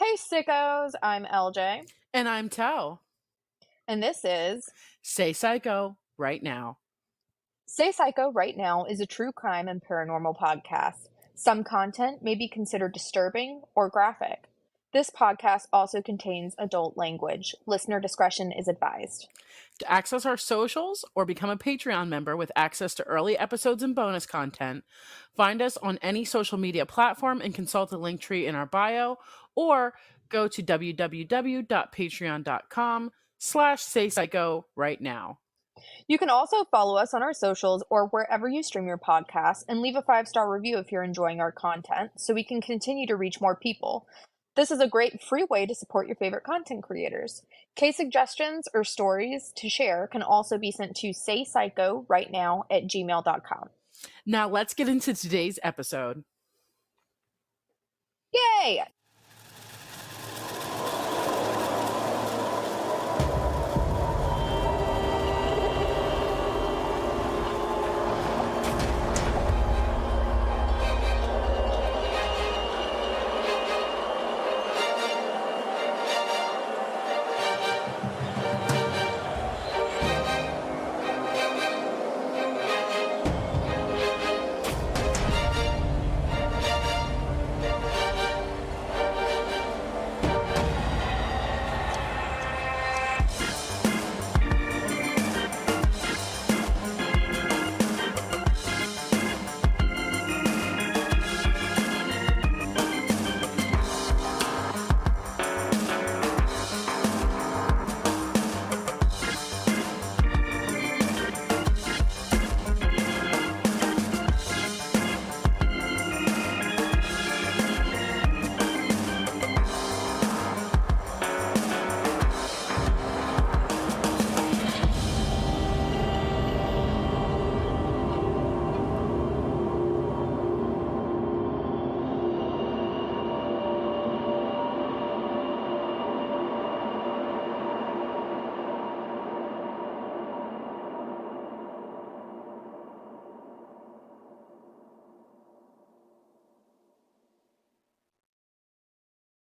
Hey sickos, I'm LJ, And I'm Tao. and this is Say Psycho right now. Say Psycho Right Now is a true crime and paranormal podcast. Some content may be considered disturbing or graphic. This podcast also contains adult language. Listener discretion is advised. To access our socials or become a Patreon member with access to early episodes and bonus content, find us on any social media platform and consult the link tree in our bio, or go to www.patreon.com/saypsycho right now. You can also follow us on our socials or wherever you stream your podcasts and leave a 5-star review if you're enjoying our content so we can continue to reach more people. This is a great free way to support your favorite content creators. Case suggestions or stories to share can also be sent to saypsychorightnow@gmail.com. Now let's get into today's episode. Yay!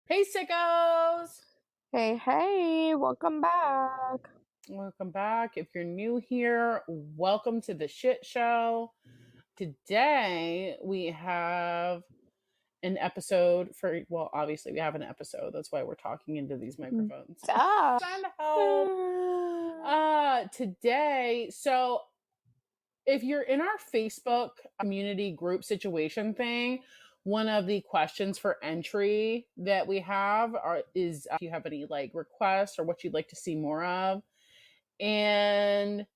Hey, sickos! Hey, welcome back. Welcome back. If you're new here, welcome to the shit show. Today we have an episode for, well, obviously we have an episode. That's why we're talking into these microphones. Duh. Trying to help. Today, so if you're in our Facebook community group situation thing, one of the questions for entry that we have is if you have any like requests or what you'd like to see more of. And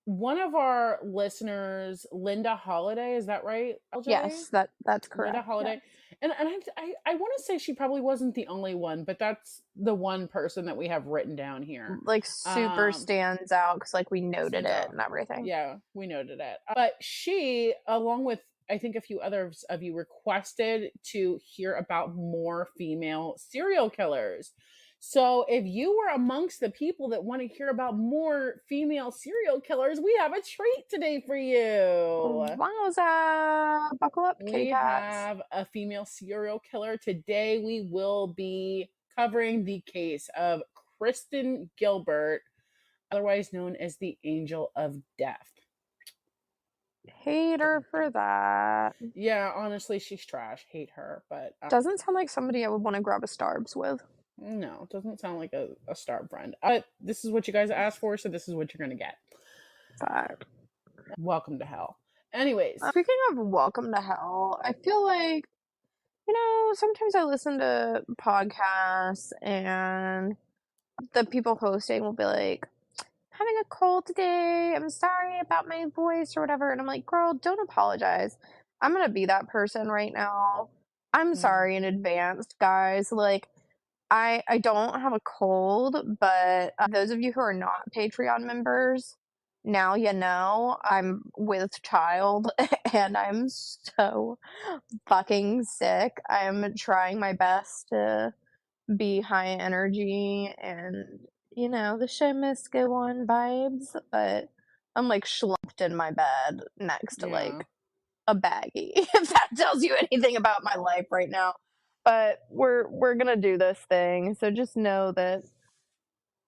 one of our listeners, Linda Holiday, is that right, LJ? Yes, that's correct. Linda Holiday. Yeah. And I want to say she probably wasn't the only one, but that's the one person that we have written down here. Like super stands out because like we noted it and everything. Yeah, we noted it. But she, along with I think a few others of you, requested to hear about more female serial killers. So if you were amongst the people that want to hear about more female serial killers, we have a treat today for you. Wowza! Buckle up, kitty cats. We have a female serial killer. Today we will be covering the case of Kristen Gilbert, otherwise known as the Angel of Death. Hate her for that. Yeah, honestly, she's trash. Hate her, but doesn't sound like somebody I would want to grab a Starbs with. No, doesn't sound like a star friend. But this is what you guys asked for, so this is what you're gonna get. But welcome to hell. Anyways, speaking of welcome to hell, I feel like, sometimes I listen to podcasts and the people hosting will be like, having a cold today, I'm sorry about my voice or whatever. And I'm like, girl, don't apologize. I'm gonna be that person right now. I'm sorry in advance, guys. Like, I don't have a cold, but those of you who are not Patreon members, now you know I'm with child and I'm so fucking sick. I'm trying my best to be high energy and, the show must go on vibes, but I'm like slumped in my bed next to like a baggie, if that tells you anything about my life right now. but we're gonna do this thing, so just know that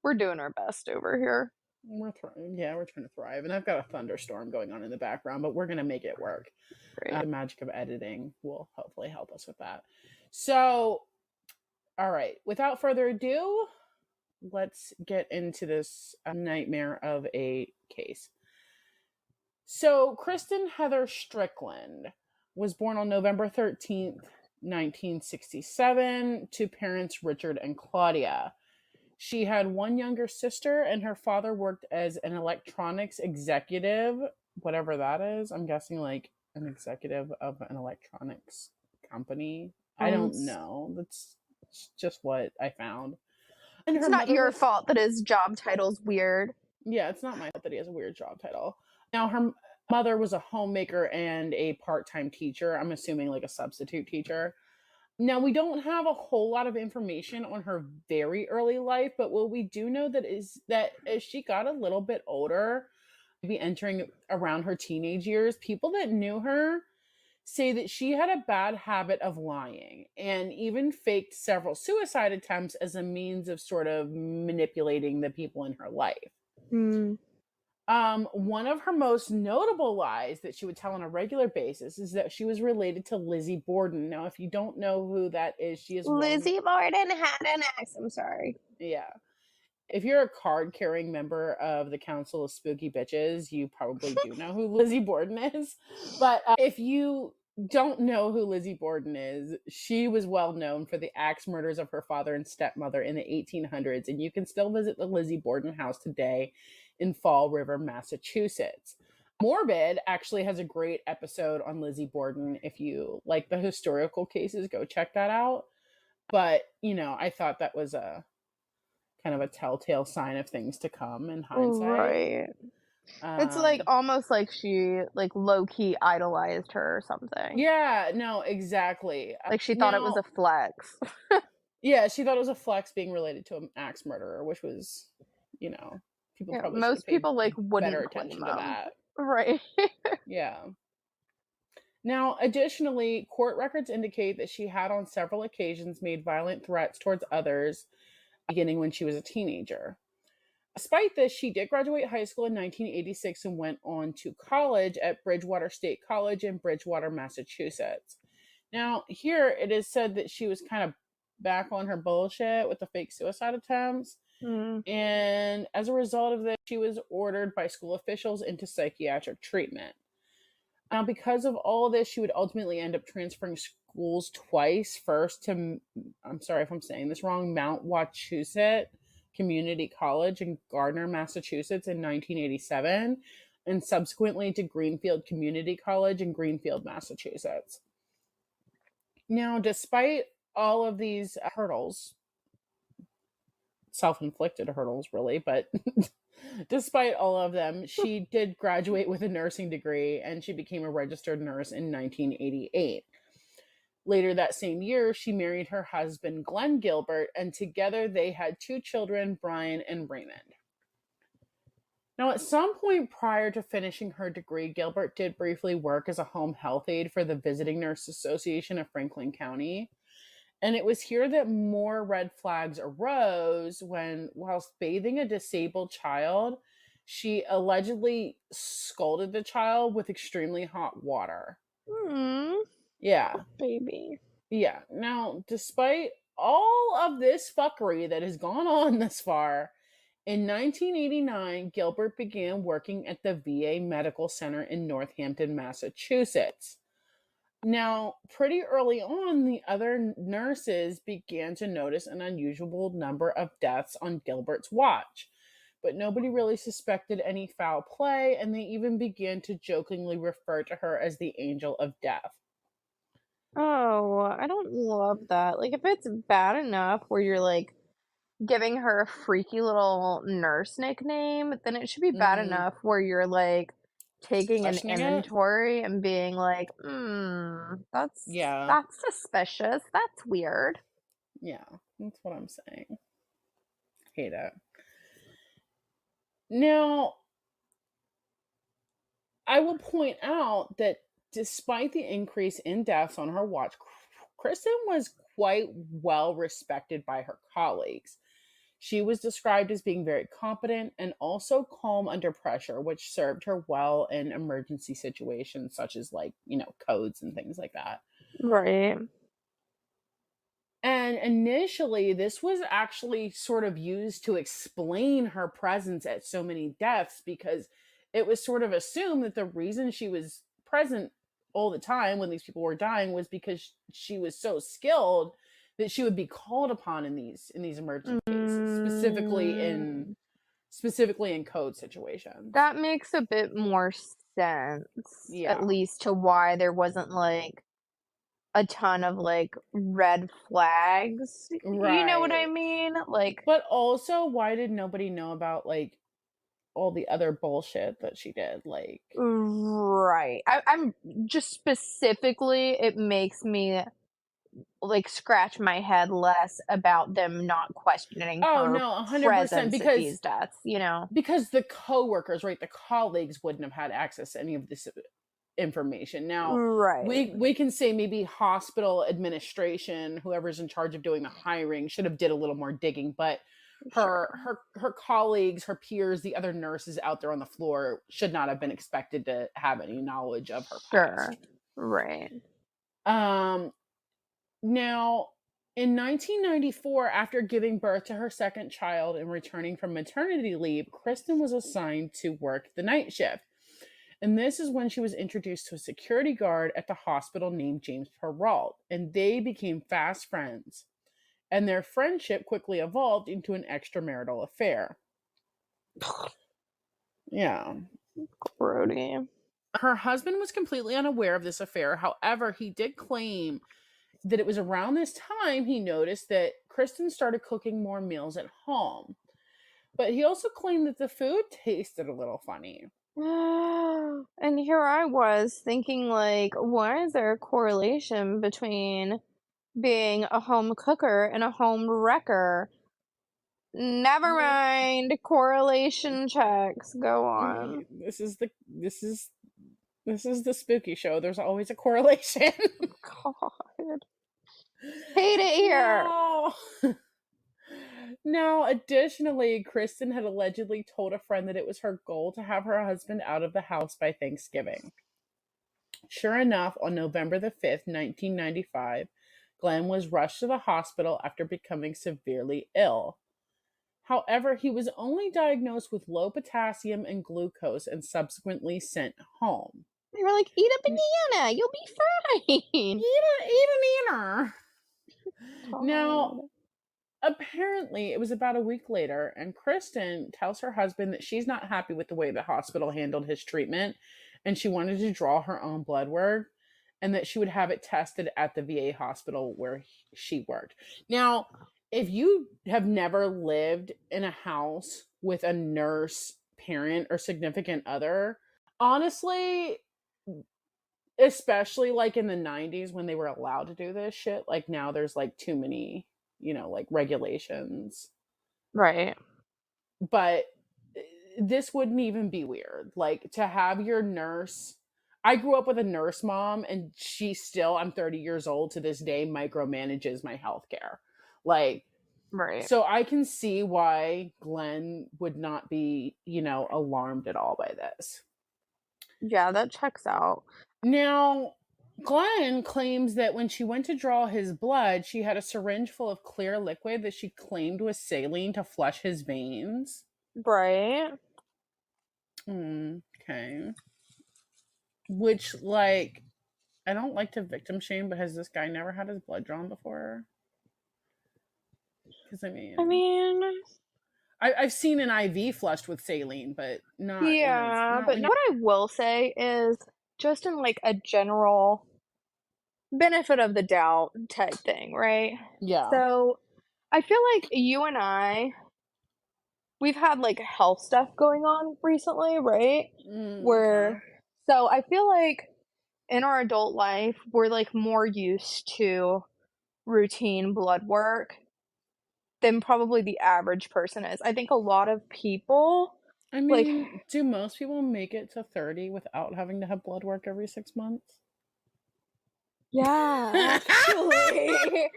we're doing our best over here. We're we're trying to thrive, and I've got a thunderstorm going on in the background, but we're gonna make it work. Great. The magic of editing will hopefully help us with that. So, all right, without further ado, let's get into this nightmare of a case. So, Kristen Heather Strickland was born on November 13th, 1967, to parents Richard and Claudia. She had one younger sister, and her father worked as an electronics executive, whatever that is. I'm guessing like an executive of an electronics company. I don't know. That's just what I found. And It's not your fault that his job title's weird. Yeah, it's not my fault that he has a weird job title. Now, her mother was a homemaker and a part-time teacher. I'm assuming like a substitute teacher. Now, we don't have a whole lot of information on her very early life, but what we do know that is that as she got a little bit older, maybe entering around her teenage years, people that knew her say that she had a bad habit of lying and even faked several suicide attempts as a means of sort of manipulating the people in her life. One of her most notable lies that she would tell on a regular basis is that she was related to Lizzie Borden. Now, if you don't know who that is, she is Lizzie Borden had an ex. I'm sorry. Yeah. If you're a card-carrying member of the Council of Spooky Bitches, you probably do know who Lizzie Borden is. But if you don't know who Lizzie Borden is, she was well known for the axe murders of her father and stepmother in the 1800s, and you can still visit the Lizzie Borden house today in Fall River, Massachusetts. Morbid actually has a great episode on Lizzie Borden. If you like the historical cases, go check that out. But, you know, I thought that was a kind of a telltale sign of things to come in hindsight. Right. It's like almost like she like low-key idolized her or something. Yeah, no, exactly. Like she thought it was a flex. Yeah, she thought it was a flex being related to an axe murderer, which was, you know, people probably most people like better wouldn't attention claim to them. that. Right. Yeah. Now, additionally, court records indicate that she had on several occasions made violent threats towards others, beginning when she was a teenager. Despite this, she did graduate high school in 1986 and went on to college at Bridgewater State College in Bridgewater, Massachusetts. Now, here it is said that she was kind of back on her bullshit with the fake suicide attempts. And as a result of this, she was ordered by school officials into psychiatric treatment. Now, because of all of this, she would ultimately end up transferring schools twice. First to, I'm sorry if I'm saying this wrong, Mount Wachusett Community College in Gardner, Massachusetts in 1987, and subsequently to Greenfield Community College in Greenfield, Massachusetts. Now, despite all of these hurdles, self-inflicted hurdles really, but despite all of them, she did graduate with a nursing degree and she became a registered nurse in 1988. Later that same year, she married her husband, Glenn Gilbert, and together they had two children, Brian and Raymond. Now, at some point prior to finishing her degree, Gilbert did briefly work as a home health aide for the Visiting Nurse Association of Franklin County. And it was here that more red flags arose when, whilst bathing a disabled child, she allegedly scalded the child with extremely hot water. Yeah. Baby. Yeah. Now, despite all of this fuckery that has gone on thus far, in 1989, Gilbert began working at the VA Medical Center in Northampton, Massachusetts. Now, pretty early on, the other nurses began to notice an unusual number of deaths on Gilbert's watch, but nobody really suspected any foul play, and they even began to jokingly refer to her as the Angel of Death. Oh, I don't love that. Like, if it's bad enough where you're like giving her a freaky little nurse nickname, then it should be bad enough where you're like taking an inventory and being like, that's suspicious. That's weird. Yeah, that's what I'm saying. Hate it. Now, I will point out that despite the increase in deaths on her watch, Kristen was quite well respected by her colleagues. She was described as being very competent and also calm under pressure, which served her well in emergency situations such as, like, codes and things like that. Right. And initially, this was actually sort of used to explain her presence at so many deaths, because it was sort of assumed that the reason she was present all the time when these people were dying was because she was so skilled that she would be called upon in these emergency cases, Mm, specifically in code situations. that makes a bit more sense, at Yeah. least to why there wasn't, like, a ton of, like, red flags. You know what I Right. mean? Like, But also, why did nobody know about, like, all the other bullshit that she did? Like, right. I'm just specifically, it makes me, like, scratch my head less about them not questioning oh her no, 100%, presence at these deaths, you know? because the coworkers, right, the colleagues wouldn't have had access to any of this information. Now, Right. we can say maybe hospital administration, whoever's in charge of doing the hiring, should have did a little more digging, but Sure. her colleagues, her peers, the other nurses out there on the floor should not have been expected to have any knowledge of her Sure. past. Right. Um Now, in 1994, after giving birth to her second child and returning from maternity leave, Kristen was assigned to work the night shift. And this is when she was introduced to a security guard at the hospital named James Perrault, and they became fast friends. And their friendship quickly evolved into an extramarital affair. Yeah. Grody. Her husband was completely unaware of this affair. However, he did claim that it was around this time he noticed that Kristen started cooking more meals at home. But he also claimed that the food tasted a little funny. And here I was thinking, like, why is there a correlation between being a home cooker and a home wrecker? Never Well, mind. Correlation checks. Go on. this is the spooky show. There's always a correlation. God. Hate it here. No. Now, additionally, Kristen had allegedly told a friend that it was her goal to have her husband out of the house by Thanksgiving. Sure enough, on November the 5th, 1995, Glenn was rushed to the hospital after becoming severely ill. However, he was only diagnosed with low potassium and glucose and subsequently sent home. They were like, eat a N- banana. You'll be fine. Eat an eater. Now, God. apparently, it was about a week later, and Kristen tells her husband that she's not happy with the way the hospital handled his treatment, and she wanted to draw her own blood work, and that she would have it tested at the VA hospital where she worked. Now, if you have never lived in a house with a nurse, parent, or significant other, honestly, especially like in the 90s when they were allowed to do this shit, like now there's like too many, like regulations. Right. But this wouldn't even be weird. Like to have your nurse. I grew up with a nurse mom, and she still, I'm 30 years old to this day, micromanages my healthcare. Like, Right. so I can see why Glenn would not be, alarmed at all by this. Yeah, that checks out. Now, Glenn claims that when she went to draw his blood, she had a syringe full of clear liquid that she claimed was saline to flush his veins. Right. Okay. Which, like, I don't like to victim shame, but has this guy never had his blood drawn before? Because, I mean, I've seen an IV flushed with saline, but not yeah, not but when you. what I will say is just in like a general benefit of the doubt type thing, right? Yeah. So I feel like you and we've had like health stuff going on recently, right? Okay. Where, so I feel like in our adult life, we're like more used to routine blood work than probably the average person is. I think a lot of people, I like, mean, do most people make it to 30 without having to have blood work every 6 months? yeah, actually.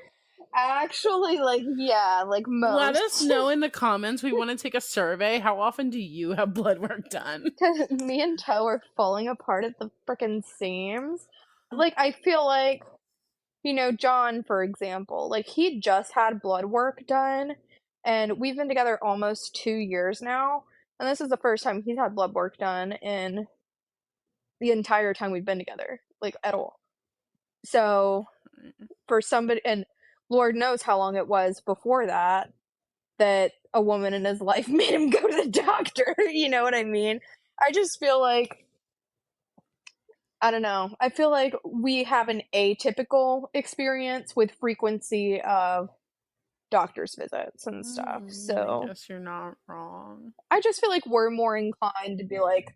Actually, like, yeah, like Let most. us know in the comments. We want to take a survey. How often do you have blood work done? Because me and Toe are falling apart at the frickin' seams. Like, I feel like, John, for example, like, he just had blood work done, and we've been together almost 2 years now, and this is the first time he's had blood work done in the entire time we've been together, like, at all. So, for somebody, and Lord knows how long it was before that, that a woman in his life made him go to the doctor, you know what I mean? I just feel like, I don't know. I feel like we have an atypical experience with frequency of doctor's visits and stuff. I So guess you're not wrong. I just feel like we're more inclined to be like,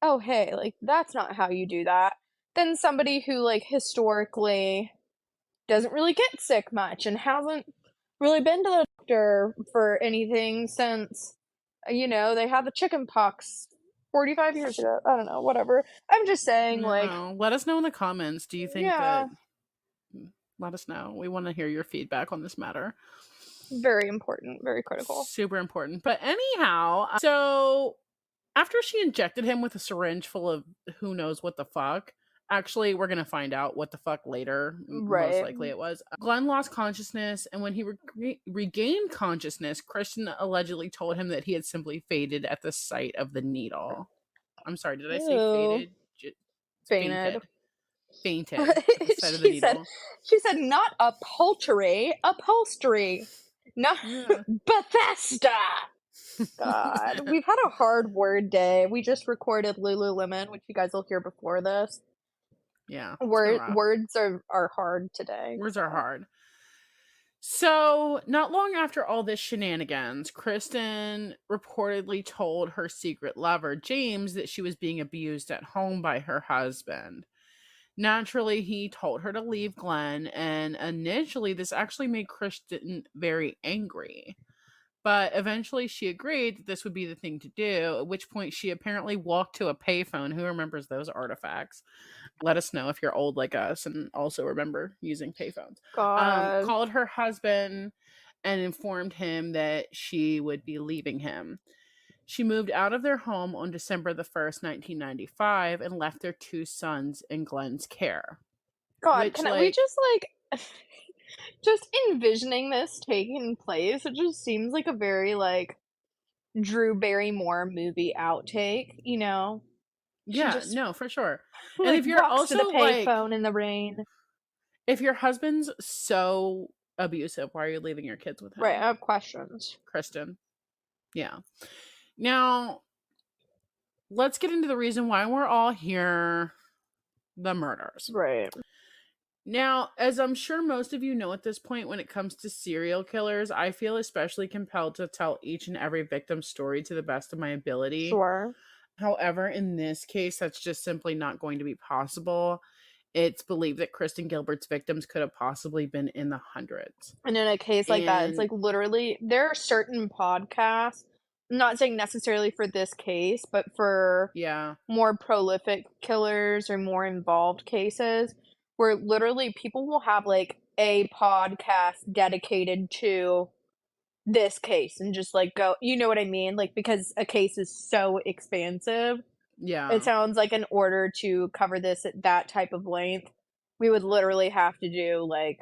oh, hey, like, that's not how you do that, than somebody who, like, historically doesn't really get sick much and hasn't really been to the doctor for anything since, they had the chicken pox 45 years ago. I don't know, whatever. I'm just saying, like, No. Let us know in the comments. Do you think that... yeah, Let us know. We want to hear your feedback on this matter. very important, very critical. Super important. But anyhow, so after she injected him with a syringe full of who knows what the fuck, actually, we're going to find out what the fuck later. Most Right. likely it was. Glenn lost consciousness, and when he regained consciousness, Kristen allegedly told him that he had simply faded at the sight of the needle. I'm sorry, did I say Ew. faded? Fainted. Fainted at the sight of the needle. She said, not upholstery, upholstery. Not Yeah. Bethesda. God, we've had a hard word day. We just recorded Lululemon, which you guys will hear before this. Yeah. Rough. Words are hard today. Words are hard. So, not long after all this shenanigans, Kristen reportedly told her secret lover, James, that she was being abused at home by her husband. Naturally, he told her to leave Glenn, and initially, this actually made Kristen very angry. But eventually, she agreed that this would be the thing to do, at which point she apparently walked to a payphone. Who remembers those artifacts? Let us know if you're old like us and also remember using payphones. God. Called her husband and informed him that she would be leaving him. She moved out of their home on December the 1st, 1995, and left their 2 sons in Glenn's care. God, we just, like, just envisioning this taking place, it just seems like a very, like, Drew Barrymore movie outtake, Yeah, no, for sure. Like, And if you're walks also to the like, payphone in the rain. if your husband's so abusive, why are you leaving your kids with him? Right, I have questions. Kristen. Yeah. Now, let's get into the reason why we're all here, the murders. Right. Now, as I'm sure most of you know at this point, when it comes to serial killers, I feel especially compelled to tell each and every victim's story to the best of my ability. Sure. However, in this case, that's just simply not going to be possible. It's believed that Kristen Gilbert's victims could have possibly been in the hundreds. And in a case like that, it's like literally, there are certain podcasts, I'm not saying necessarily for this case, but for more prolific killers or more involved cases, where literally people will have like a podcast dedicated to this case and just like go, you know what I mean? Like, because a case is so expansive. Yeah. It sounds like in order to cover this at that type of length, we would literally have to do like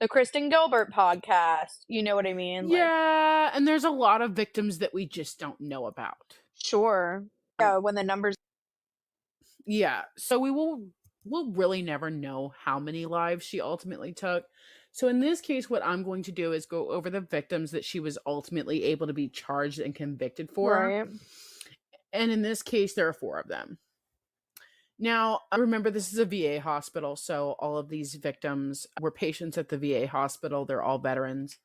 the Kristen Gilbert podcast. You know what I mean? Yeah, and there's a lot of victims that we just don't know about. Sure. Yeah, when the numbers. Yeah, so we'll really never know how many lives she ultimately took. So in this case, what I'm going to do is go over the victims that she was ultimately able to be charged and convicted for. Right. And in this case, there are 4 of them. Now, remember, this is a VA hospital, so all of these victims were patients at the VA hospital. They're all veterans.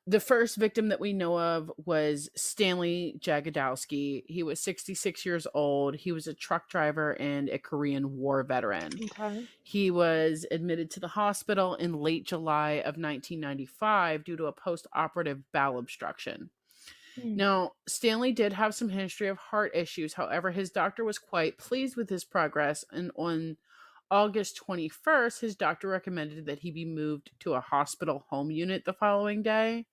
The first victim that we know of was Stanley Jagodowski. He was 66 years old. He was a truck driver and a Korean War veteran. Okay. He was admitted to the hospital in late July of 1995 due to a post-operative bowel obstruction. Now, Stanley did have some history of heart issues. However, his doctor was quite pleased with his progress, and on August 21st, his doctor recommended that he be moved to a hospital home unit the following day.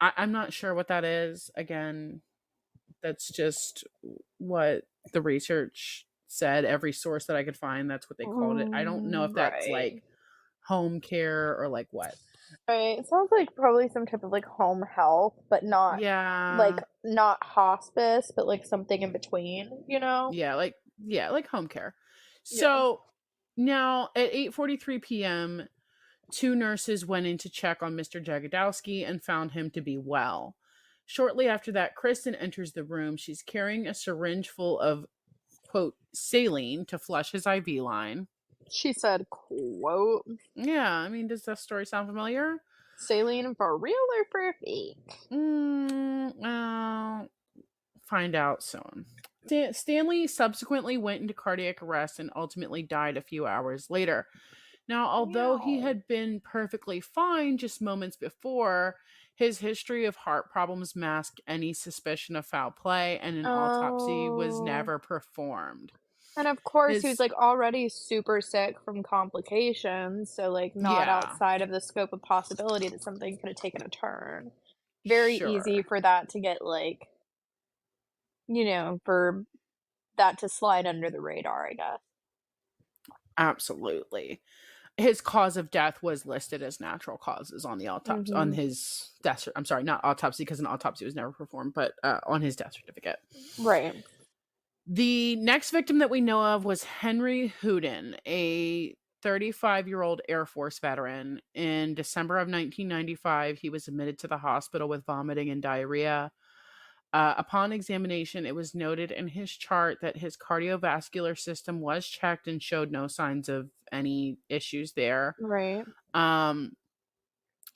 I'm not sure what that is. Again, that's just what the research said. Every source that I could find, that's what they called it. I don't know if that's Right. like home care or like what. Right. It sounds like probably some type of like home health, but not like Yeah. not hospice, but like something in between, you know? Yeah, like home care. Yeah. So now at 8:43 p.m., two nurses went in to check on Mr. Jagodowski and found him to be well. Shortly after that, Kristen enters the room. She's carrying a syringe full of, quote, saline to flush his IV line. She said, quote, Yeah, I mean, does that story sound familiar? saline for real or for fake? Well, find out soon. Stanley subsequently went into cardiac arrest and ultimately died a few hours later. Now, although he Meow. had been perfectly fine just moments before, his history of heart problems masked any suspicion of foul play, and an autopsy was Oh. never performed. And of course, he was His, like already super sick from complications, so like not yeah, outside of the scope of possibility that something could have taken a turn. Very easy sure, for that to get like, for that to slide under the radar, I guess. absolutely. His cause of death was listed as natural causes on the autopsy, on Mhm. his death. I'm sorry, not autopsy because an autopsy was never performed, but on his death certificate. Right. The next victim that we know of was Henry Houdin, a 35-year-old Air Force veteran. In December of 1995, he was admitted to the hospital with vomiting and diarrhea. Upon examination, it was noted in his chart that his cardiovascular system was checked and showed no signs of any issues there. Right. Um,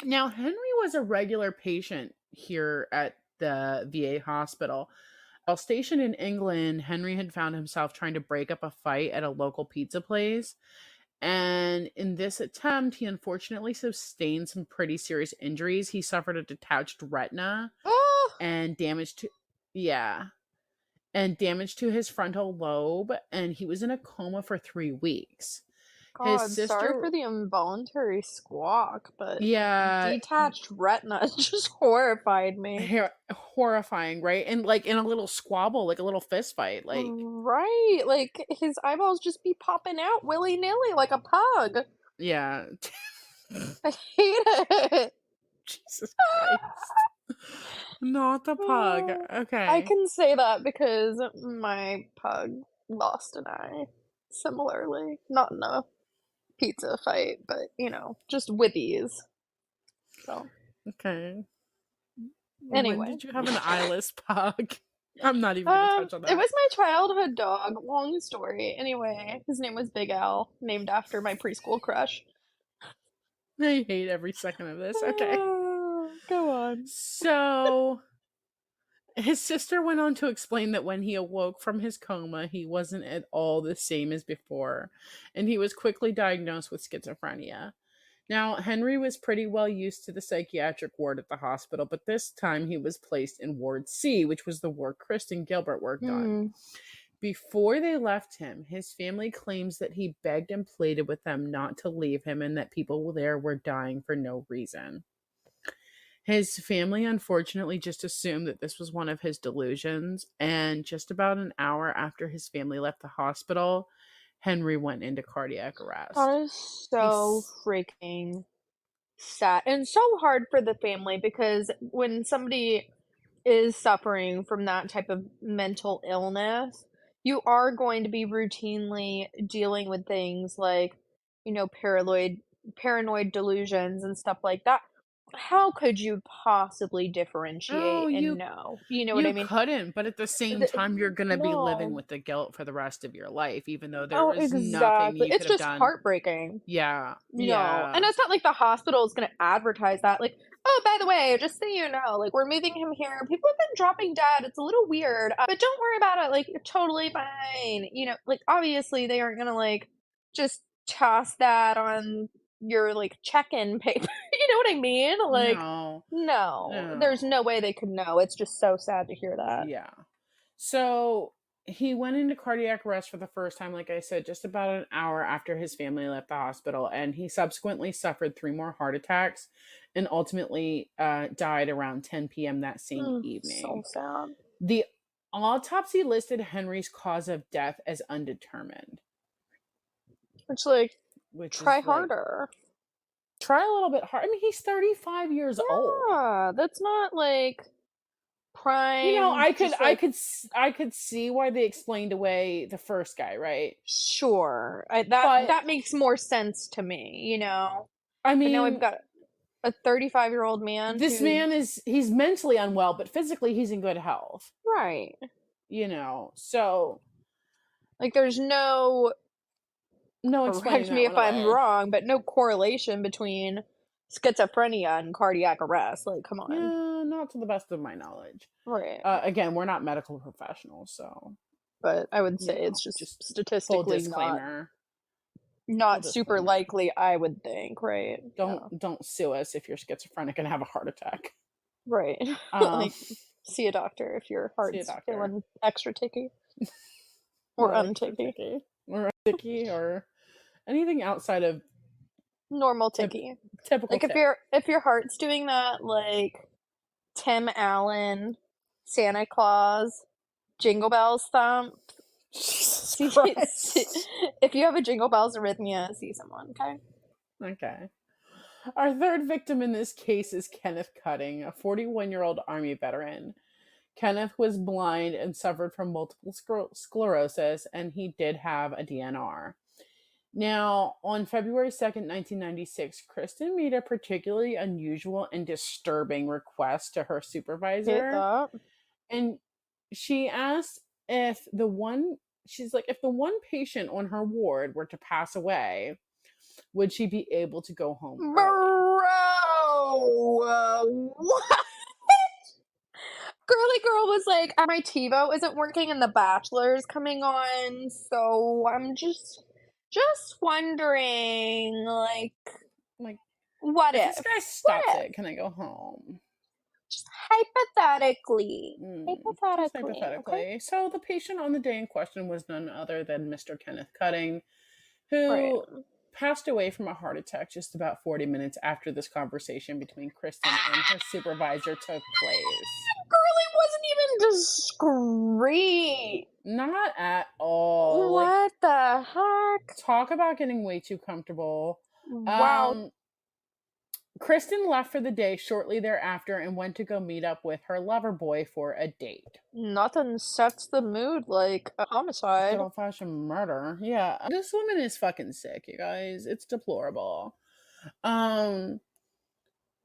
Now, Henry was a regular patient here at the VA hospital. While stationed in England, Henry had found himself trying to break up a fight at a local pizza place. And in this attempt, he unfortunately sustained some pretty serious injuries. He suffered a detached retina Oh and damage to, yeah, and damage to his frontal lobe. And he was in a coma for 3 weeks. His god, sorry sister, for the involuntary squawk, but yeah, detached retina just horrified me. horrifying, right? And like in a little squabble, like a little fist fight, like, Right, like, his eyeballs just be popping out willy-nilly like a pug. yeah. I hate it. Jesus Christ. Not the pug. I Okay. can say that because my pug lost an eye similarly. Not in a pizza fight, but, just with ease. So, Okay. When anyway. did you have an eyeless pug? I'm not even gonna touch on It that. was my childhood dog. Long story. Anyway, his name was Big Al, named after my preschool crush. I hate every second of this. Okay. Go on. So his sister went on to explain that when he awoke from his coma, he wasn't at all the same as before, and he was quickly diagnosed with schizophrenia. Now, Henry was pretty well used to the psychiatric ward at the hospital, but this time he was placed in Ward C, which was the ward Kristen Gilbert worked on. Hmm. Before they left him, his family claims that he begged and pleaded with them not to leave him and that people there were dying for no reason. His family unfortunately just assumed that this was one of his delusions, and just about an hour after his family left the hospital, Henry went into cardiac arrest. That is so He's freaking sad and so hard for the family because when somebody is suffering from that type of mental illness, you are going to be routinely dealing with things like, paranoid delusions and stuff like that. How could you possibly oh, differentiate and you know? You know what I you mean? couldn't, but at the same The time, you're gonna be living No. with the guilt for the rest of your life, even though there Oh, is nothing exactly. you It's could have just done. heartbreaking. Yeah, No, and yeah, it's not like the hospital is gonna advertise that, like, "Oh, by the way, just so you know, like, we're moving him here. People have been dropping dead. It's a little weird, but don't worry about it. Like, you're totally fine." Like, obviously, they aren't gonna, like, just toss that on your, like, check-in paper. You know what I mean? Like, no, no, there's no, no way they could know. It's just so sad to hear that. yeah. So he went into cardiac arrest for the first time, like I said, just about an hour after his family left the hospital. And he subsequently suffered 3 more heart attacks and ultimately died around 10 p.m. that same So evening. sad. The autopsy listed Henry's cause of death as undetermined. It's like, Which try is like, harder. try a little bit hard. I mean, he's 35 years old. Yeah, that's not like prime. You know, just like, I could see why they explained away the first guy, right? sure, But that makes more sense to me, you know. I But now we've mean, got a 35-year-old man this who's man he's mentally unwell, but physically he's in good health. right. You know, so Like, there's no, no explaining correct that me if one I'm away. wrong, but no correlation between schizophrenia and cardiac arrest. Like, come on. Yeah, not to the best of my knowledge. Right. Again, we're not medical professionals, so But I would you say it's know, just just full statistically disclaimer. Full not super disclaimer. likely, I would think, right? Yeah. Don't sue us if you're schizophrenic and have a heart attack. Right. Um, Like, see a doctor if your see a heart's doctor. feeling extra ticky or Not extra unticky. ticky or ticky or anything outside of Normal ticky. typical Like, tick. if your heart's doing that, like Tim Allen, Santa Claus, Jingle Bells thump. Jesus See, Christ. if you have a Jingle Bells arrhythmia, see someone, okay? Okay. Our third victim in this case is Kenneth Cutting, a 41-year-old Army veteran. Kenneth was blind and suffered from multiple sclerosis, and he did have a DNR. Now, on February 2nd, 1996, Kristen made a particularly unusual and disturbing request to her Hit supervisor. that. And she asked if she's like, if the one patient on her ward were to pass away, would she be able to go home early? Bro! What? Girly girl was like, my TiVo isn't working and The Bachelor's coming on, so I'm just wondering, like, Like, what if if? this guy What stops if? it, can I go home? Just hypothetically. Just Hypothetically, okay? hypothetically. So the patient on the day in question was none other than Mr. Kenneth Cutting, Right. who passed away from a heart attack just about 40 minutes after this conversation between Kristen and her supervisor took place. Girly wasn't even discreet. Not at all. Like, What the heck? talk about getting way too comfortable. Wow. Kristen left for the day shortly thereafter and went to go meet up with her lover boy for a date. Nothing sets the mood like a homicide. Good old fashioned murder. Yeah, this woman is fucking sick, you guys. It's deplorable.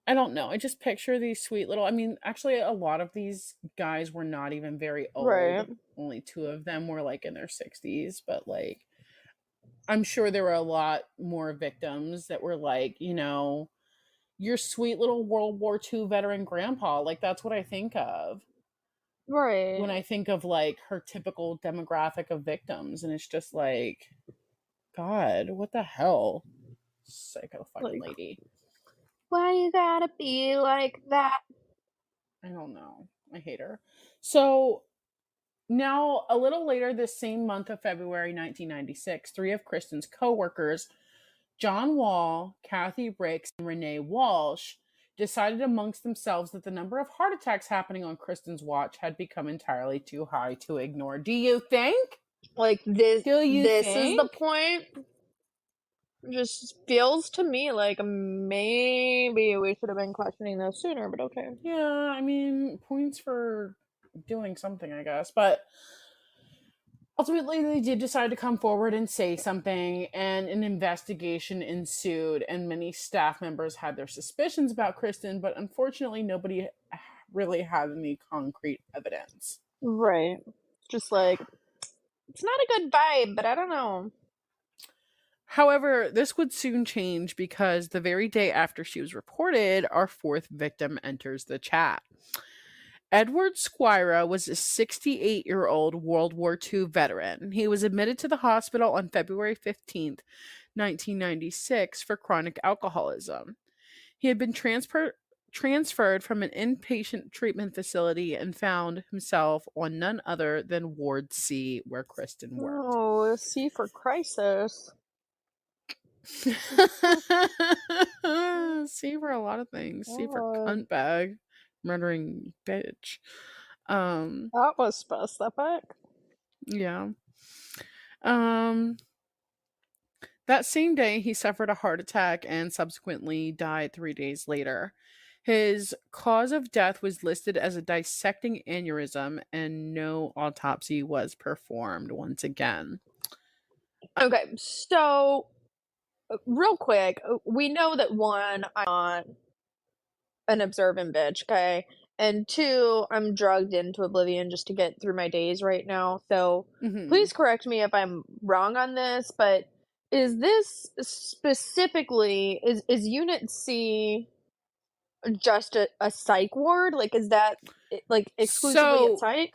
I don't know. I just picture these sweet little. I mean, actually, a lot of these guys were not even very old. Right. Only 2 of them were like in their 60s, but like, I'm sure there were a lot more victims that were like, you know, your sweet little World War II veteran grandpa. Like, that's what I think of Right. when I think of like her typical demographic of victims. And it's just like, God, what the hell? Psycho fucking Like, lady. why you gotta be like that? I don't know. I hate her. So now, a little later this same month of February 1996, 3 of Kristen's co-workers, John Wall, Kathy Ricks, and Renee Walsh, decided amongst themselves that the number of heart attacks happening on Kristen's watch had become entirely too high to ignore. Do you think? Like, this Do you is the think? point. Just feels to me like maybe we should have been questioning this sooner, but okay. Yeah, I mean, points for doing something, I guess. But ultimately, they did decide to come forward and say something, and an investigation ensued, and many staff members had their suspicions about Kristen, but unfortunately, nobody really had any concrete evidence. Right. Just like, it's not a good vibe, but I don't know. However, this would soon change because the very day after she was reported, our 4th victim enters the chat. Edward Squira was a 68-year-old World War II veteran. He was admitted to the hospital on February 15th, 1996 for chronic alcoholism. He had been transferred transferred from an inpatient treatment facility and found himself on none other than Ward C, where Kristen worked. Oh, C for crisis. C for a lot of things. C for God. cunt bag, murdering bitch. That was specific. Yeah. Um, that same day, he suffered a heart attack and subsequently died 3 days later. His cause of death was listed as a dissecting aneurysm, and no autopsy was performed once again. Okay, so real quick, we know that one, I'm not an observant bitch, okay? And two, I'm drugged into oblivion just to get through my days right now. So Hmm. please correct me if I'm wrong on this, but is this specifically is Unit C just a psych ward? Like is that like exclusively a So, psych?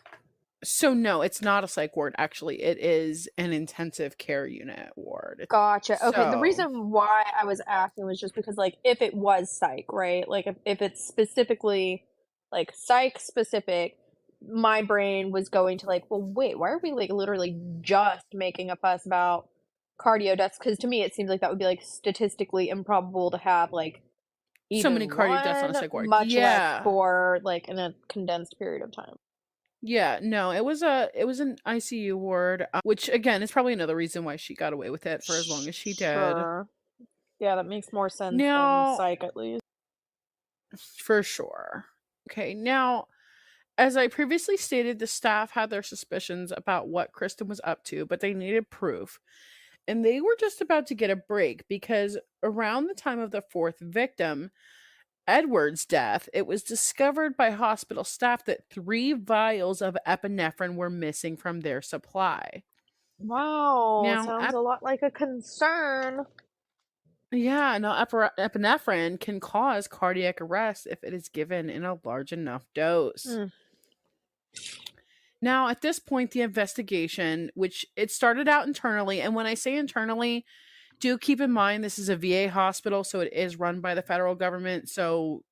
so no, it's not a psych ward. Actually, it is an intensive care unit ward. Gotcha. Okay, the So, reason why I was asking was just because, like, if it was psych, right? Like, if it's specifically, like, psych specific, my brain was going to, like, well, wait, why are we, like, literally just making a fuss about cardio deaths? Because to me, it seems like that would be, like, statistically improbable to have, like, so even many cardiac deaths on a one, psych ward. much less Yeah. for, like, in a condensed period of time. Yeah, no, it was an ICU ward, which again is probably another reason why she got away with it for as long as she did. Sure. Yeah, that makes more sense than Now, psych, at least. for sure. Okay, now, as I previously stated, the staff had their suspicions about what Kristen was up to, but they needed proof. And they were just about to get a break because around the time of the fourth victim, Edward's death, it was discovered by hospital staff that 3 vials of epinephrine were missing from their supply. Wow, Now, sounds a lot like a concern. yeah, now epinephrine can cause cardiac arrest if it is given in a large enough dose. Mm, Now, at this point, the investigation, which it started out internally, and when I say internally, do keep in mind this is a VA hospital, so it is run by the federal government. So,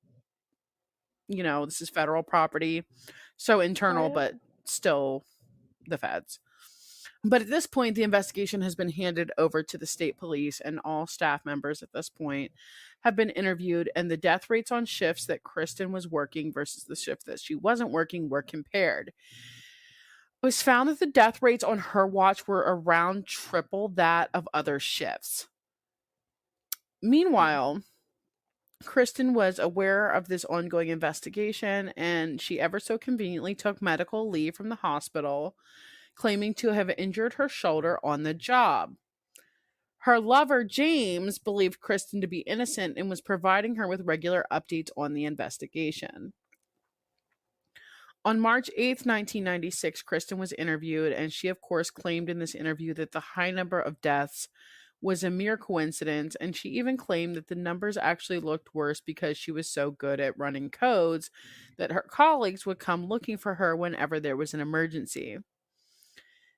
this is federal property. So internal, right. but still the feds. But at this point, the investigation has been handed over to the state police, and all staff members at this point have been interviewed. And the death rates on shifts that Kristen was working versus the shift that she wasn't working were compared. It was found that the death rates on her watch were around triple that of other shifts. Mm. Meanwhile, Kristen was aware of this ongoing investigation and she ever so conveniently took medical leave from the hospital, claiming to have injured her shoulder on the job. Her lover, James, believed Kristen to be innocent and was providing her with regular updates on the investigation. On March 8th, 1996, Kristen was interviewed, and she, of course, claimed in this interview that the high number of deaths was a mere coincidence, and she even claimed that the numbers actually looked worse because she was so good at running codes that her colleagues would come looking for her whenever there was an emergency.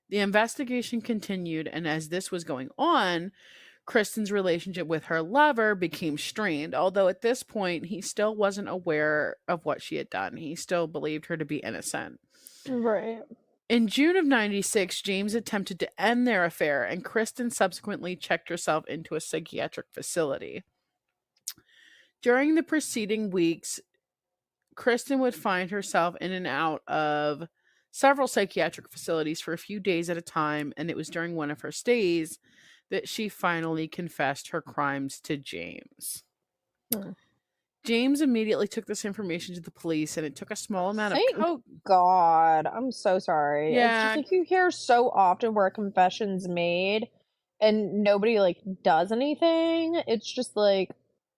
The investigation continued, and as this was going on, Kristen's relationship with her lover became strained, although at this point he still wasn't aware of what she had done. He still believed her to be innocent. Right. In June of 96, James attempted to end their affair, and Kristen subsequently checked herself into a psychiatric facility. During the preceding weeks, Kristen would find herself in and out of several psychiatric facilities for a few days at a time, and it was during one of her stays that she finally confessed her crimes to James. Hmm. James immediately took this information to the police, and it took a small amount of Thank coke. God. I'm so sorry. It's just Yeah, like you hear so often where a confession's made and nobody like does anything. It's just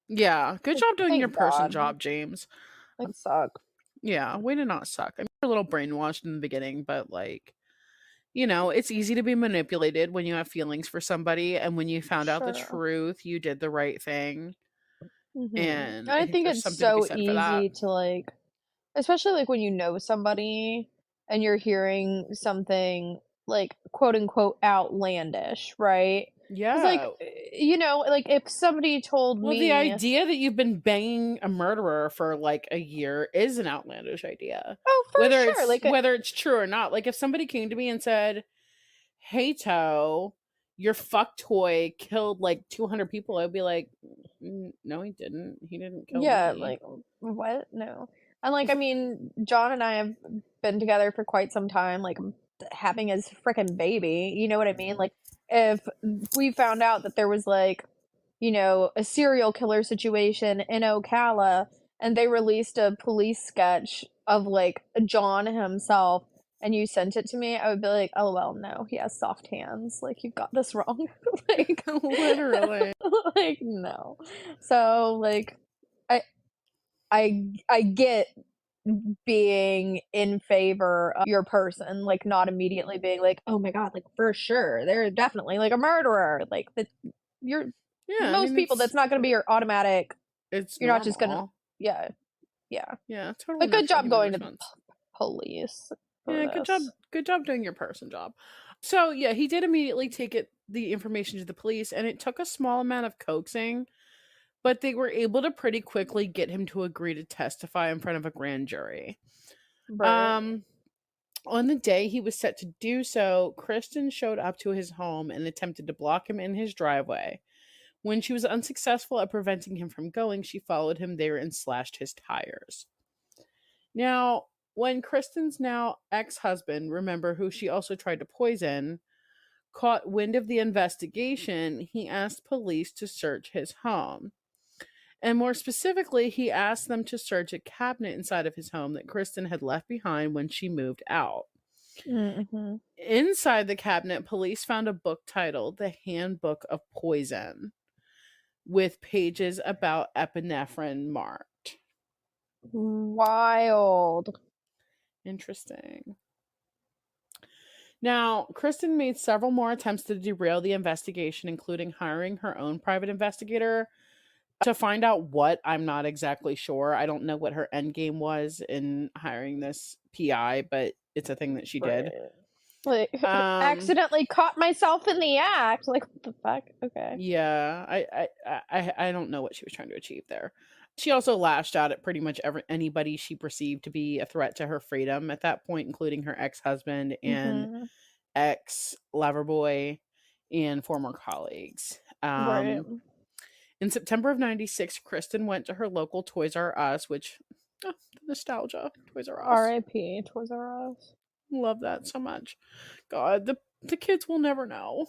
yeah. Good like job doing your thank person God. job, James. Like suck. Yeah, way to not suck. I mean, you're a little brainwashed in the beginning, but it's easy to be manipulated when you have feelings for somebody, and when you found out the Sure. truth, you did the right thing. And I I think think there's it's something to be so said for that. easy to especially like when you know somebody and you're hearing something like quote unquote outlandish, right? 'Cause, like, Yeah. like, if somebody told Well, the me idea that you've been banging a murderer for like a year is an outlandish idea. oh, for sure, like, Whether it's true or not. Like if somebody came to me and said, "Hey Toe, your fuck toy killed like 200 people," I'd be like, No, he didn't. He didn't kill yeah, me." like, what? No. And, like, I mean, John and I have been together for quite some time, like, having his frickin' baby, you know what I mean? Like, if we found out that there was, like, a serial killer situation in Ocala, and they released a police sketch of, like, John himself, and you sent it to me, I would be like, "Oh, well, no, he has soft hands, like, you've got this wrong." Like Literally. like, no. So, like, I I get being in favor of your person, like, not immediately being like, "Oh my god, like, for sure, they're definitely, like, a murderer." Like, that you're Yeah, I most mean people, that's not gonna be your automatic it's you're not just gonna normal. yeah, yeah. Yeah, totally But good natural job human going to the response. police for Yeah, good job. this. Good job doing your person job. So yeah, he did immediately take the information to the police, and it took a small amount of coaxing, but they were able to pretty quickly get him to agree to testify in front of a grand jury. Right. Um, on the day he was set to do so, Kristen showed up to his home and attempted to block him in his driveway. When she was unsuccessful at preventing him from going, she followed him there and slashed his tires. Now, when Kristen's now ex husband, remember, who she also tried to poison, caught wind of the investigation, he asked police to search his home. And more specifically, he asked them to search a cabinet inside of his home that Kristen had left behind when she moved out. Mhm. Inside the cabinet, police found a book titled The Handbook of Poison, with pages about epinephrine marked. Wild. Interesting. Now, Kristen made several more attempts to derail the investigation, including hiring her own private investigator to find out what. I'm not exactly sure. I don't know what her end game was in hiring this PI, but it's a thing that she did. Right. Like, Um, accidentally caught myself in the act. Like, what the fuck? Okay. yeah, I don't know what she was trying to achieve there. She also lashed out at pretty much anybody she perceived to be a threat to her freedom at that point, including her ex-husband and Mhm. ex lover boy and former colleagues. Right. In September of 96, Kristen went to her local Toys R Us, which, the nostalgia, Toys R Us. R.I.P. Toys R Us. Love that so much. God, the kids will never know.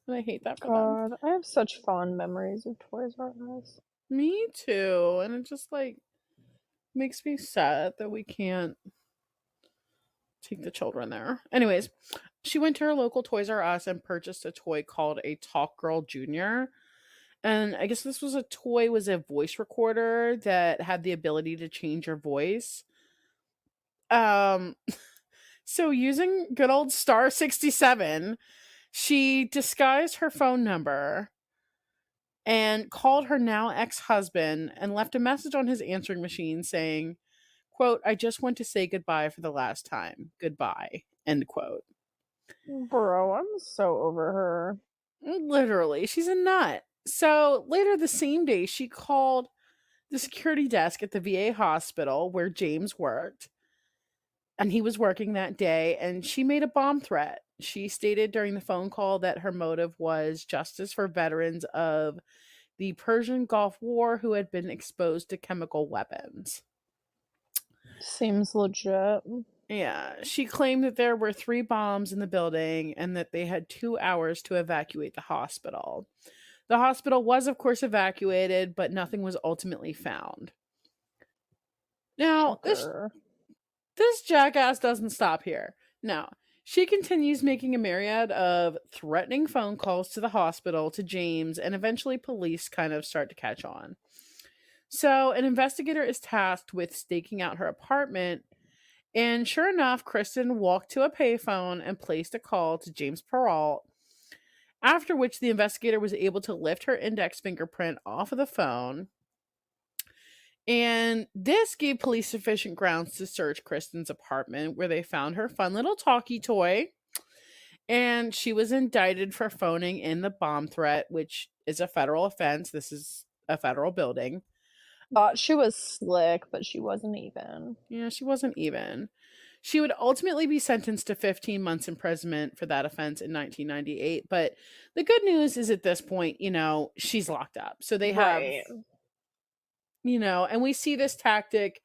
And I hate that for them. God, I have such fond memories of Toys R Us. Me too. And it just like makes me sad that we can't take the children there. Anyways, she went to her local Toys R Us and purchased a toy called a Talk Girl Jr. And I guess this was a voice recorder that had the ability to change your voice. Um so using good old star 67, she disguised her phone number and called her now ex-husband and left a message on his answering machine saying, quote, "I just want to say goodbye for the last time. Goodbye." End quote. Bro, I'm so over her. Literally, she's a nut. So later the same day, she called the security desk at the VA hospital where James worked. And he was working that day, and she made a bomb threat. She stated during the phone call that her motive was justice for veterans of the Persian Gulf War who had been exposed to chemical weapons. Seems legit. Yeah, she claimed that there were 3 bombs in the building and that they had 2 hours to evacuate the hospital. The hospital was, of course, evacuated, but nothing was ultimately found. Now, Shocker. this jackass doesn't stop here. No, she continues making a myriad of threatening phone calls to the hospital, to James, and eventually police kind of start to catch on. So, an investigator is tasked with staking out her apartment, and sure enough, Kristen walked to a payphone and placed a call to James Peralt, after which the investigator was able to lift her index fingerprint off of the phone. And this gave police sufficient grounds to search Kristen's apartment, where they found her fun little talkie toy And she was indicted for phoning in the bomb threat, which is a federal offense. This is a federal building. Thought she was slick, but she wasn't even. Yeah, she wasn't even. She would ultimately be sentenced to 15 months imprisonment for that offense in 1998. But the good news is at this point, she's locked up. So they have, Right. and we see this tactic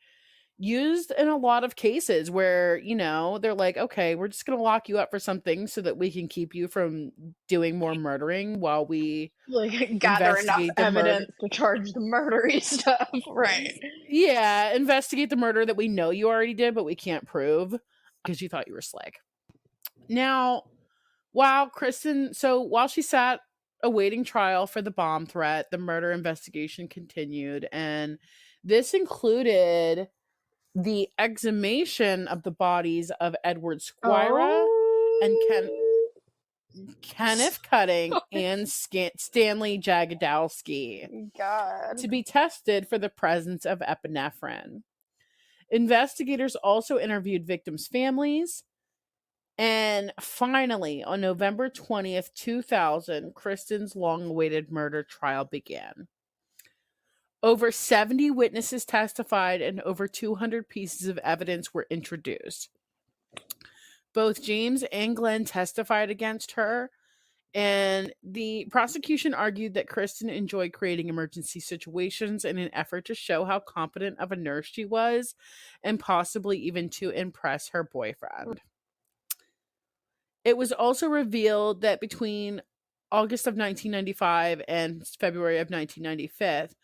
used in a lot of cases where, they're like, okay, we're just going to lock you up for something so that we can keep you from doing more murdering while we Like, gather enough investigate the murder. evidence to charge the murdery stuff. Right. Yeah, investigate the murder that we know you already did, but we can't prove because you thought you were slick. Now, while she sat awaiting trial for the bomb threat, the murder investigation continued, and this included the exhumation of the bodies of Edward Squira and Kenneth Cutting and Stanley Jagodowski God. to be tested for the presence of epinephrine. Investigators also interviewed victims' families. And finally, on November 20th, 2000, Kristen's long-awaited murder trial began. Over 70 witnesses testified and over 200 pieces of evidence were introduced. Both James and Glenn testified against her, and the prosecution argued that Kristen enjoyed creating emergency situations in an effort to show how competent of a nurse she was, and possibly even to impress her boyfriend. It was also revealed that between August of 1995 and February of 1995,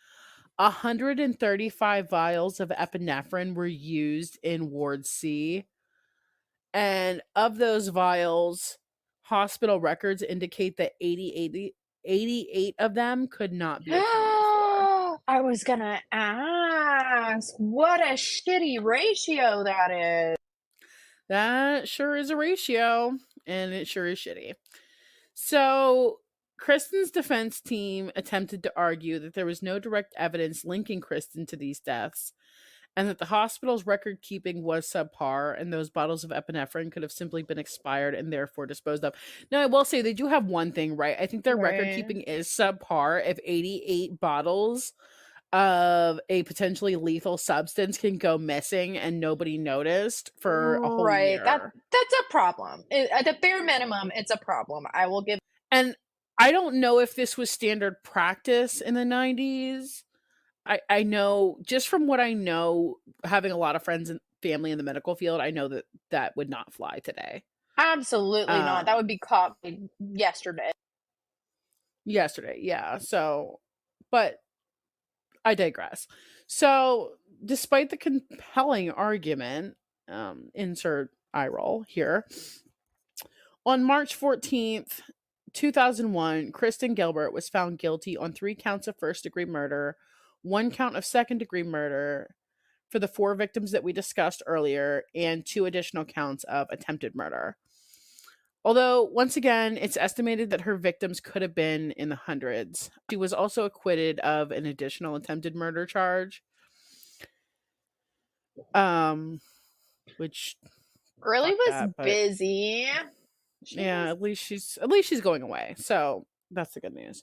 135 vials of epinephrine were used in Ward C. And of those vials, hospital records indicate that 88 of them could not be accounted for. I was gonna ask, what a shitty ratio that is. That sure is a ratio, and it sure is shitty. So, Kristen's defense team attempted to argue that there was no direct evidence linking Kristen to these deaths, and that the hospital's record keeping was subpar, and those bottles of epinephrine could have simply been expired and therefore disposed of. Now, I will say they do have one thing right. I think their record keeping is subpar if 88 bottles of a potentially lethal substance can go missing and nobody noticed for a whole year. That's a problem. At the bare minimum, it's a problem. I will give. And I don't know if this was standard practice in the 90s. I know, just from what I know, having a lot of friends and family in the medical field, I know that would not fly today. Absolutely not. That would be caught yesterday. Yesterday, yeah. So, but I digress. So, despite the compelling argument, insert eye roll here, on March 14th, 2001, Kristen Gilbert was found guilty on 3 counts of first-degree murder, 1 count of second-degree murder for the 4 victims that we discussed earlier, and 2 additional counts of attempted murder. Although, once again, it's estimated that her victims could have been in the hundreds. She was also acquitted of an additional attempted murder charge. Which really was busy. Yeah, at least she's going away. So that's the good news.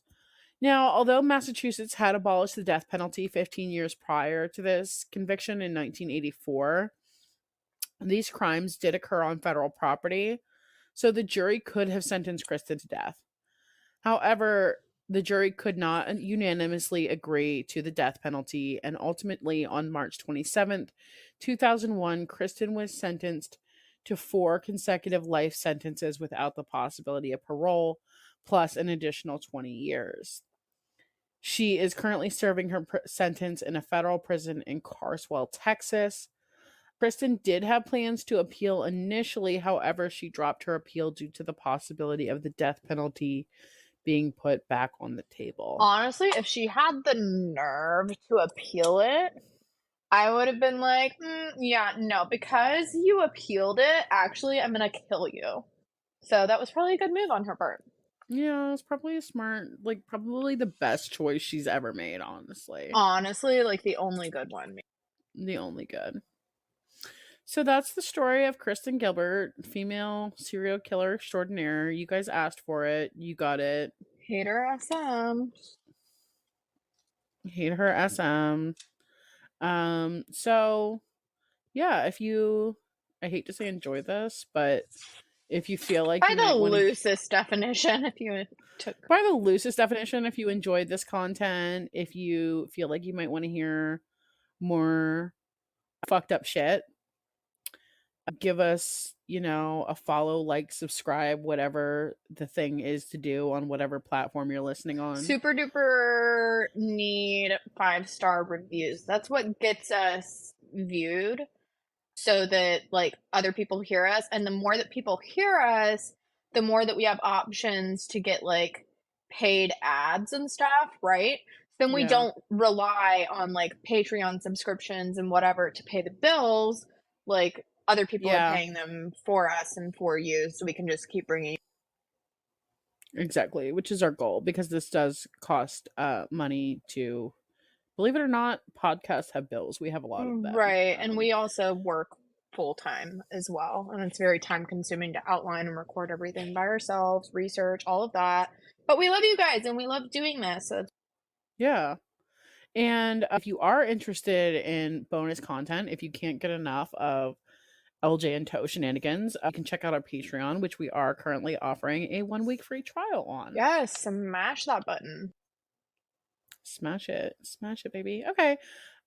Now, although Massachusetts had abolished the death penalty 15 years prior to this conviction in 1984, these crimes did occur on federal property, so the jury could have sentenced Kristen to death. However, the jury could not unanimously agree to the death penalty, and ultimately on March 27th, 2001, Kristen was sentenced to 4 consecutive life sentences without the possibility of parole, plus an additional 20 years. She is currently serving her sentence in a federal prison in Carswell, Texas. Kristen did have plans to appeal initially, however, she dropped her appeal due to the possibility of the death penalty being put back on the table. Honestly, if she had the nerve to appeal it, I would have been like, yeah, no, because you appealed it, actually, I'm gonna kill you. So that was probably a good move on her part. Yeah, it's probably a smart, probably the best choice she's ever made, honestly. Honestly, the only good one. The only good. So that's the story of Kristen Gilbert, female serial killer extraordinaire. You guys asked for it. You got it. Hater SM. Hate her SM. So yeah, if you, I hate to say enjoy this, but if you feel like By you the might want to, loosest definition, if you took. by the loosest definition, if you enjoyed this content, if you feel like you might want to hear more fucked up shit, give us, a follow, like, subscribe, whatever the thing is to do on whatever platform you're listening on. Super duper need 5-star reviews. That's what gets us viewed so that like other people hear us. And the more that people hear us, the more that we have options to get like paid ads and stuff, right? Then we Yeah. don't rely on like Patreon subscriptions and whatever to pay the bills. Like other people are paying them for us and for you, so we can just keep bringing. Exactly, which is our goal, because this does cost money to, believe it or not, podcasts have bills. We have a lot of them. Right, and we also work full time as well, and it's very time consuming to outline and record everything by ourselves, research, all of that. But we love you guys and we love doing this. So Yeah. And if you are interested in bonus content, if you can't get enough of LJ and Toe shenanigans, you can check out our Patreon, which we are currently offering a 1-week free trial on. yes, smash that button. Smash it, baby. Okay.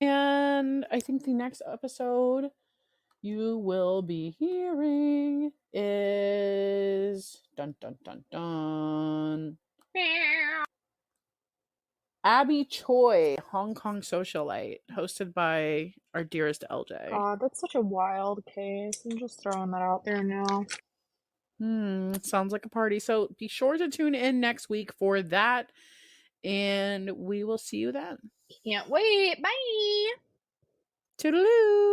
And I think the next episode you will be hearing is dun dun dun dun. Abby Choi, Hong Kong socialite, hosted by our dearest LJ. God, that's such a wild case. I'm just throwing that out there now. Sounds like a party. So be sure to tune in next week for that, and we will see you then. Can't wait. Bye. Toodaloo.